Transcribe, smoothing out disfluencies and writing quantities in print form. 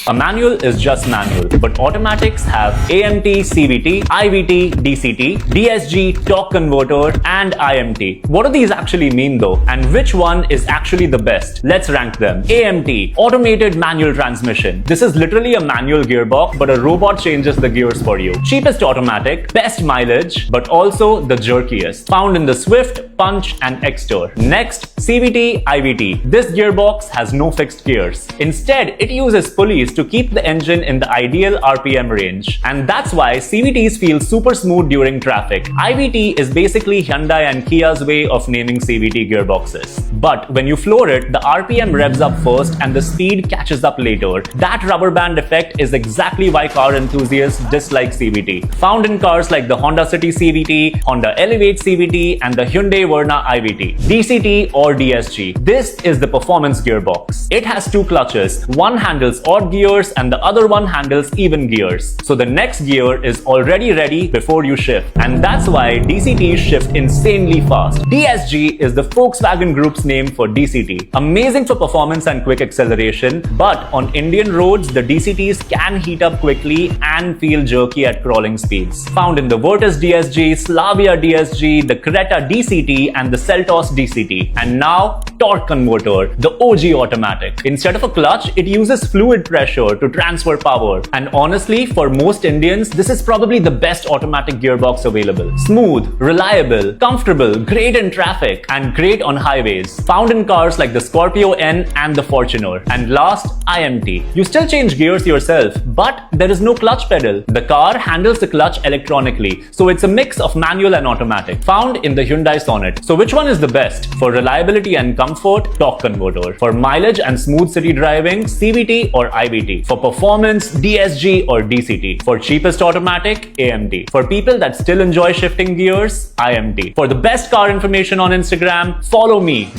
A manual is just manual, but automatics have AMT, CVT, IVT, DCT, DSG, torque converter, and IMT. What do these actually mean though? And which one is actually the best? Let's rank them. AMT, automated manual transmission. This is literally a manual gearbox, but a robot changes the gears for you. Cheapest automatic, best mileage, but also the jerkiest. Found in the Swift, Punch, and Exter. Next, CVT, IVT. This gearbox has no fixed gears. Instead, it uses pulleys to keep the engine in the ideal RPM range. And that's why CVTs feel super smooth during traffic. IVT is basically Hyundai and Kia's way of naming CVT gearboxes. But when you floor it, the RPM revs up first and the speed catches up later. That rubber band effect is exactly why car enthusiasts dislike CVT. Found in cars like the Honda City CVT, Honda Elevate CVT, and the Hyundai Verna IVT. DCT or DSG. This is the performance gearbox. It has two clutches. One handles odd gears and the other one handles even gears. So the next gear is already ready before you shift. And that's why DCTs shift insanely fast. DSG is the Volkswagen Group's name for DCT. Amazing for performance and quick acceleration, but on Indian roads, the DCTs can heat up quickly and feel jerky at crawling speeds. Found in the Virtus DSG, Slavia DSG, the Creta DCT, and the Seltos DCT. And now, torque converter, the OG automatic. Instead of a clutch, it uses fluid pressure to transfer power. And honestly, for most Indians, this is probably the best automatic gearbox available. Smooth, reliable, comfortable, great in traffic, and great on highways. Found in cars like the Scorpio N and the Fortuner. And last, IMT. You still change gears yourself, but there is no clutch pedal. The car handles the clutch electronically, so it's a mix of manual and automatic. Found in the Hyundai Sonnet. So which one is the best? For reliability and comfort, torque converter. For mileage and smooth city driving, CVT or IVT. For performance, DSG or DCT. For cheapest automatic, AMT. For people that still enjoy shifting gears, IMT. For the best car information on Instagram, follow me.